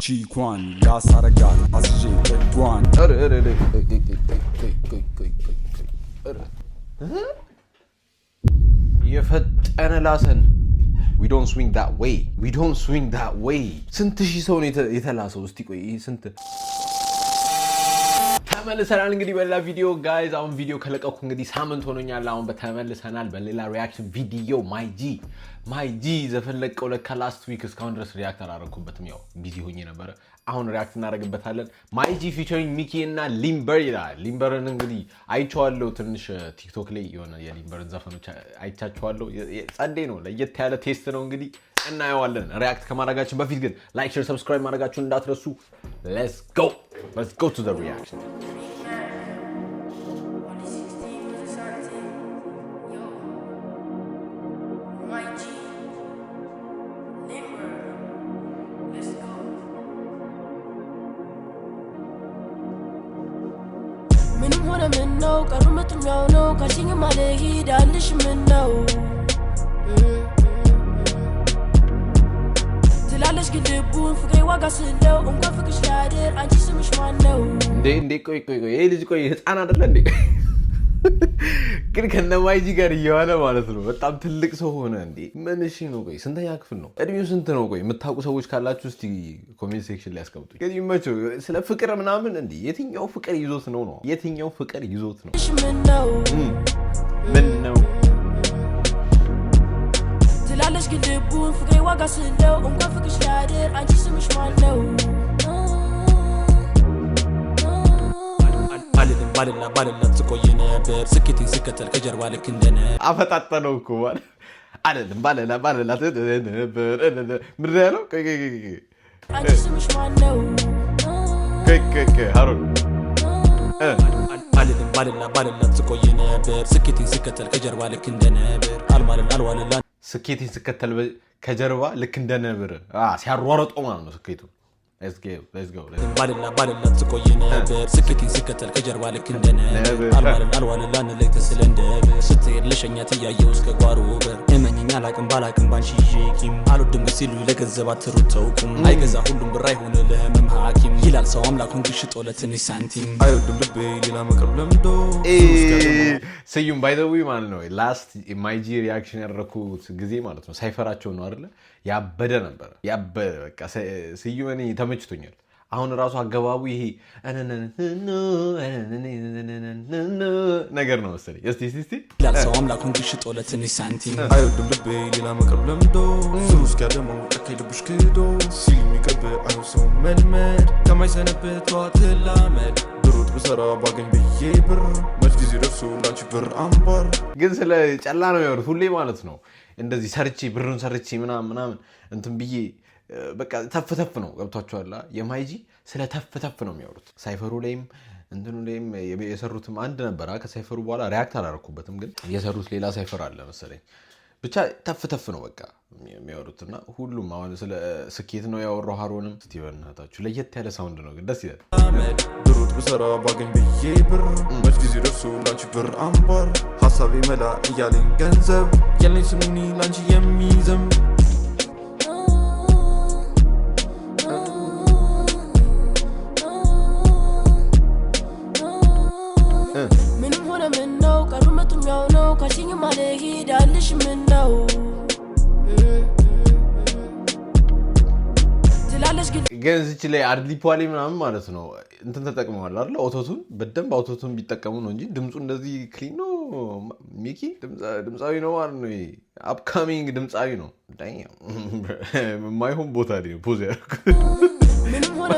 ቺኳን ላሳረጋት አስጄ እጇን የፈጠነ ላሰን we don't swing that way ስንት ሺህ ሰው ነው የተላሰው እስቲ ቆይ ስንት ተመልሰናል እንግዲህ በሌላ ቪዲዮ ጋይስ አሁን ቪዲዮ ከለቀኩ እንግዲህ ሳምንት ሆኖኛል አሁን በተመልሰናል በሌላ ሪአክሽን ቪዲዮ ማይ ጂ ዘፈለቀው ለካ ላስት ዊክ እስካሁን ድረስ ሪአክት አላረኩበትም ያው ቢዚ ሆኜ ነበር አሁን ሪአክት እናደርግበታለን ማይ ጂ ፊቸሪንግ ሚኪ እና ሊምበር ይላል ሊምበርን እንግዲህ አይቻለሁ ትንሽ ቲክቶክ ላይ የሆነ የሊምበርን ዘፈኖች አይቻቸዋለሁ ጸዴ ነው ለየት ያለ ቴስት ነው እንግዲህ እናየዋለን ሪአክት ከማድረጋችን በፊት ግን ላይክ ሼር ሰብስክራይብ ማድረጋችሁን እንዳትረሱ let's go to the reaction ምነው ቀሩመቱም ያው ነው ካሽኝ ማለሂ ዳልሽ ምነው ትላለሽ ግልቡን ፍቅሬ ዋጋ ስለው እንኳን ፍቅሽ ያድር አንቺ ስምሽ ማን ነው እንዴ ቆይ ይሄ ልጅ ቆይ ህፃን አይደለ እንዴ ግን ከነማይጂ ጋር እየዋለ ማለት ነው በጣም ትልቅ ሰው ሆነ እንዴ ምን እሺ ነው ቆይ ስንተኛ ክፍል ነው እድሜው ስንት ነው ቆይ የምታውቁ ሰዎች ካላችሁ እስቲ ኮሜንት ሴክሽን ላይ አስቀምጡኝ ከዚህ መቼ ስለ ፍቅር ምናምን እንዴ የትኛው ፍቅር ይዞት ነው ምን ነው ትላለሽ ግልቡን ፍቅሬ ዋጋ ስለው እንኳን ፍቅሽ ያድር አንቺ ስምሽ ማን ነው ባልና ትቆይ ነበር ስኬቴን ስከተል ከጀርባ ልክ እንደነ አፈጣጠነው እኮ አይደለም ባልና ነበር ምን ያለው አንቺ ስምሽ ማን ነው ሃሩን ባልና ትቆይ ነበር ስኬቴን ስከተል ከጀርባ ልክ እንደነበር አልዋለላ ስኬቴን ስከተል ከጀርባ ልክ እንደነበር ሲያሯሯጠው ማለት ነው ስኬቱ let's go ባልና ትቆይ ነበር ስኬቴን ስከተል ከጀርባ ልክ እንደነበር አልዋለላ ነለይተ ስለንደበር ስትሄድ ለሸኛት ያየው እስከ ጓሮ በር እመኝኛ ባላቅም ባንቺ ጂኪም አልወድም ሲሉ ለገንዘብ አትሩተውኩም አይገዛ ሁሉም ብር አይሆን ለህመም ሐኪም ይላል ሰው አምላኩን ግሽጦ ለትንሽ ሳንቲም አይወድም ልቤ ሌላ መቅረብ ለምዶ ስዩም by the way ማለት ነው ላስት ማይ ጂ ሪአክሽን ያደረኩት ጊዜ ማለት ነው ሳይፈራቸው ነው አይደለ ያበደ ነበር በቃ ስዩም እኔ ተመችቶኛል አሁን ራሱ አገባቡ ይሄ ነገር ነው መሰለኝ እስቲ ይላል ሰው አምላኩን ግሽጦ ለትንሽ ሳንቲም አይወድም ልቤ ሌላ መቅረብ ለምዶ ሱስ ጋደመው ተከይ ልብሽ ክዶ ሲል የሚቀርብ አይወሰው መልመድ ከማይሰነበት ተላመድ ብሩት በሰራ ባገኝ ብዬ ብር መች ጊዜ ደርሶ ላንቺ ብር አምባር ግን ስለ ጨላ ነው ያወሩት ሁሌ ማለት ነው እንደዚህ ሰርቼ ብሩን ሰርቼ ምናምን እንትን ብዬ በቃ ተፍተፍ ነው ገብቷቸዋል የማይጂ ስለ ተፍተፍ ነው የሚያወሩት ሳይፈሩ ላይም እንትኑ ላይም የሰሩትም አንድ ነበር ከሳይፈሩ በኋላ ሪአክት አላረኩበትም ግን የሰሩት ሌላ ሳይፈር አለ መሰለኝ ብቻ ተፍተፍ ነው በቃ የሚያወሩትና ሁሉም አሁን ስለ ስኬት ነው ያወራው ሃሮንም ስቲቨን ናታችሁ ለየት ያለ ሳውንድ ነው ግን ደስ ይላል ብሩት በሰራ ባገኝ ብዬ ብር መች ጊዜ ደርሶ ላንቺ ብር አምባር ሐሳቤ መላ እያለኝ ገንዘብ ያለኝ ስምኒ ላንቺ የሚዘም ምነው ቀሩመቱም ያው ነው ካሽኝ ማለሂ ዳልሽ ምነው ትላለሽ ግን እዚች ላይ አድሊፖሊ ምናምን ማለት ነው እንትን ተጠቅመዋል አይደል አውቶቱን በደንብ አውቶቱን ቢጠቀሙ ነው እንጂ ድምጹ እንደዚህ ክሊን ነው ሚኪ ድምጻዊ ነው ማለት ነው አፕካሚንግ ድምጻዊ ነው ማይሆን ቦታ ላይ ፖዝ ያደርኩት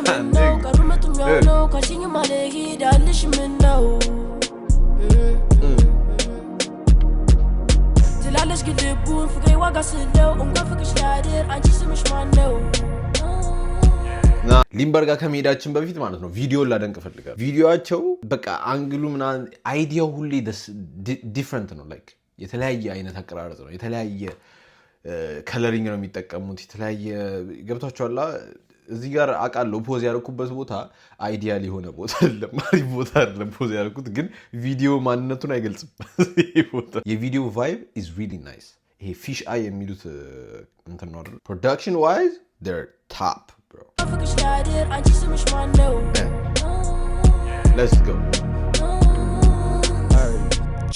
ምነው ቀሩመቱም ያው ነው ካሽኝ ማለሂ ዳልሽ ምነው ትላለሽ ግልቡን ፍቅሬ ዋጋ ስለው እንኳን ፍቅሽ ያድር አንቺ ስምሽ ማን ነው ሊምበር ጋር ከመሄዳችን በፊት ማለት ነው ቪዲዮን ላደንቅ ፈልጋለሁ ቪዲዮአቸው በቃ አንግሉ ምናምን አይዲያው ሁሌ ዲፈረንት ነው ላይክ የተለያየ አይነት አቀራረጽ ነው የተለያየ ከለሪንግ ነው የሚጠቀሙት የተለያየ ገብታችኋል እዚህ ጋር አቃለው ፖዝ ያደረኩበት ቦታ አይዲያል የሆነ ቦታ አይደለም ማሪ ቦታ አይደለም ፖዝ ያደረኩት ግን ቪዲዮ ማንነቱን አይገልጽም የቪዲዮ ቫይብ is really nice ይሄ ፊሽ አይ የሚሉት እንትን ነው አይደል ፕሮዳክሽን ዋይዝ they're top bro Let's go.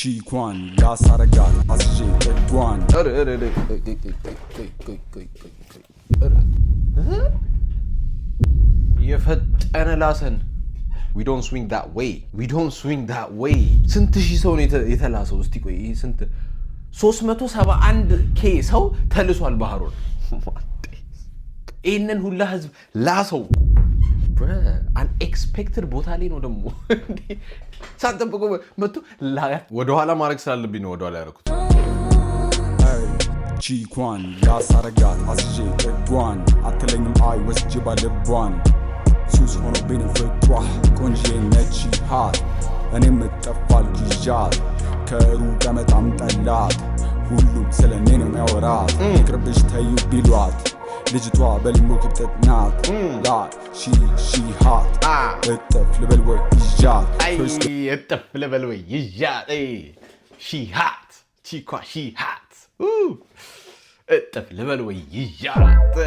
ቺኳን ያሳረጋል አስጄ ተጓን የፈጠነ ላሰን we don't swing that way ስንት ሺህ ሰው ነው የተላሰው እስቲ ቆይ ስንት 371k ሰው ተልሷል ባህሩን ይሄንን ሁላ ህዝብ ላሰው unexpected ቦታ ላይ ነው ደሞ ሳንጠብቆ መጥቶ ወደ ኋላ ማድረግ ስላለብኝ ነው ወደ ኋላ ያደረኩት ቺኳን ያሳረጋል አስጄ ተጓን አትለኝም አይ ወስጄ ባለቧን ሱስ ሆኖ ቤነፍቷ ቆንጆ ነች ሃት እኔም ጠፋል ጊጃት ከሩቅ መጣም ጠላት ሁሉም ስለኔ ነው የሚያወራት ይቅርብሽ ተዩ ቢሏት ልጅቷ በልሞ ክብጠት ናት ላ ሺ ሃት እጥፍ ልበል ወይ ይዣት እጥፍ ልበል ወይ ይዣት ሺ ሃት ቺኳ ሺ ሃት እጥፍ ልበል ወይ ይዣት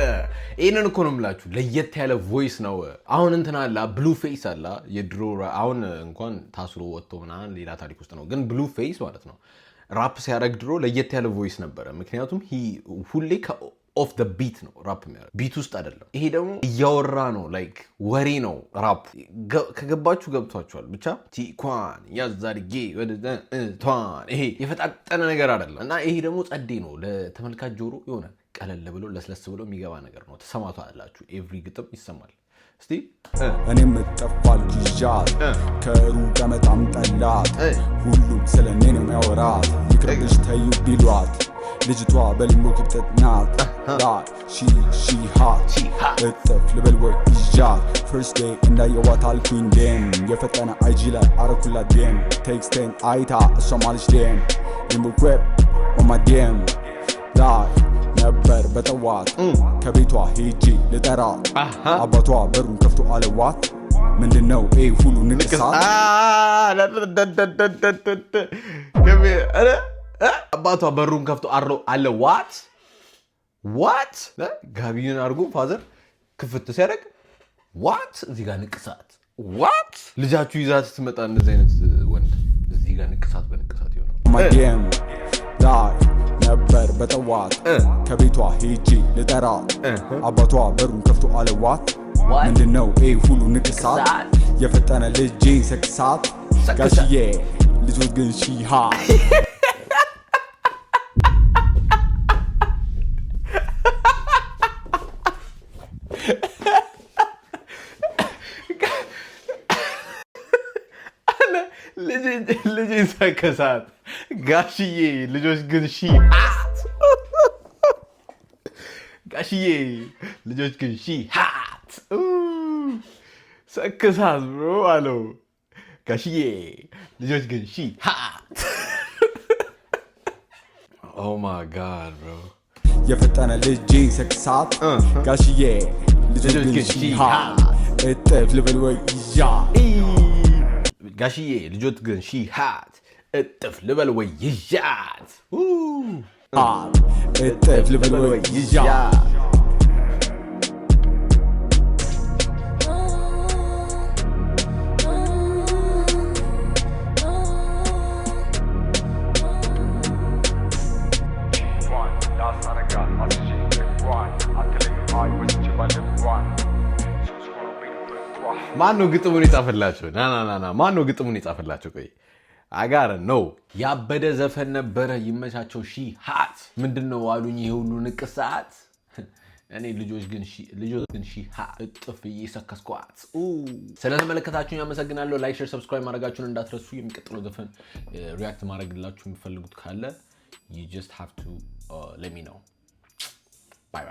ይሄንን እኮ ነው የምላችሁ ለየት ያለ ቮይስ ነው አሁን እንትና አለ ብሉ ፌስ አለ የድሮ አሁን እንኳን ታስሮ ወጥቶ ምናምን ሌላ ታሪክ ውስጥ ነው ግን ብሉ ፌስ ማለት ነው ራፕ ሲያደርግ ድሮ ለየት ያለ ቮይስ ነበረ ምክንያቱም ሁሌ ኦፍ ዘ ቢት ነው ራፕ የሚያደርግ ቢት ውስጥ አይደለም ይሄ ደግሞ እያወራ ነው ላይክ ወሬ ነው ራፕ ከገባችሁ ገብቷችኋል ብቻ ቲኳን ያዛርጌ ወደቷን ይሄ የፈጣጠነ ነገር አይደለም እና ይሄ ደግሞ ጸዴ ነው ለተመልካች ጆሮ የሆነ ቀለል ብሎ ለስለስ ብሎ የሚገባ ነገር ነው ተሰማቷላችሁ ኤቭሪ ግጥም ይሰማል እስቲ እኔም ጠፋል ጊጃት ከሩቅ መጣም ጠላት ሁሉም ስለኔ ነው የሚያወራት ይቅርብሽ ተዩ ቢሏት ልጅቷ በልሞ ክብጠት ናት ላ ሺ ሃት እጥፍ ልበል ወይ ይዣት ፈርስት ዴይ እንዳየዋት አልኩኝ ዴም የፈጠነ አይጂ ላይ አረኩላት ዴም ቴክስቴን አይታ እሷ ማለች ዴም ሪሙክዌብ ኦማ ዴም ላይ ነበር በጠዋት ከቤቷ ሄጂ ልጠራት አባቷ በሩን ከፍቶ አለዋት ምንድነው ይሄ ሁሉ ንቅሳት አባቷ በሩን ከፍቶ አለ ዋት ጋቢውን አድርጎ ፋዘር ክፍት ሲያደርግ ዋት እዚህ ጋር ንቅሳት ዋት ልጃችሁ ይዛት ስትመጣ እንደዚህ አይነት ወንድ እዚህ ጋር ንቅሳት በንቅሳት ይሆናል ማዲያም ላይ ነበር በጠዋት ከቤቷ ሄጂ ልጠራት አባቷ በሩን ከፍቶ አለዋት ምንድነው ይሄ ሁሉ ንቅሳት የፈጠነ ልጅ ሰክሳት ጋሽዬ ልጆች ግን ሺሃ ልጅ ሰከሳት ጋሽዬ ልጆች ግን ሺሃት ጋሽዬ ልጆች ግን ሺሃት ሰከሳት ብሮ አለው ጋሽዬ ልጆች ግን ሺሃት ኦ ማይ ጋድ ብሮ የፈጠነ ልጅ ሰክሳት ጋሽዬ ልጆች ግን ሺሃት እጥፍ ልበል ወይ ይዣት ጋሽዬ ልጆት ግን ሺሃት እጥፍ ልበል ወይ ይዣት እጥፍ ልበል ወይ ይዣት ማነው ግጥሙን የጻፈላቸው ና ማነው ግጥሙን የጻፈላቸው ቆይ አጋር ነው ያበደ ዘፈን ነበረ ይመቻቸው ሺሃት ምንድነው አሉኝ ይሄ ሁሉ ንቅሳት እኔ ልጆች ግን ሺሃት እጥፍ እየሰከስኳት ስለተመለከታችሁኝ አመሰግናለሁ ላይክ ሼር ሰብስክራይብ ማድረጋችሁን እንዳትረሱ የሚቀጥለው ዘፈን ሪአክት ማድረግላችሁ የምትፈልጉት ካለ you just have to let me know bye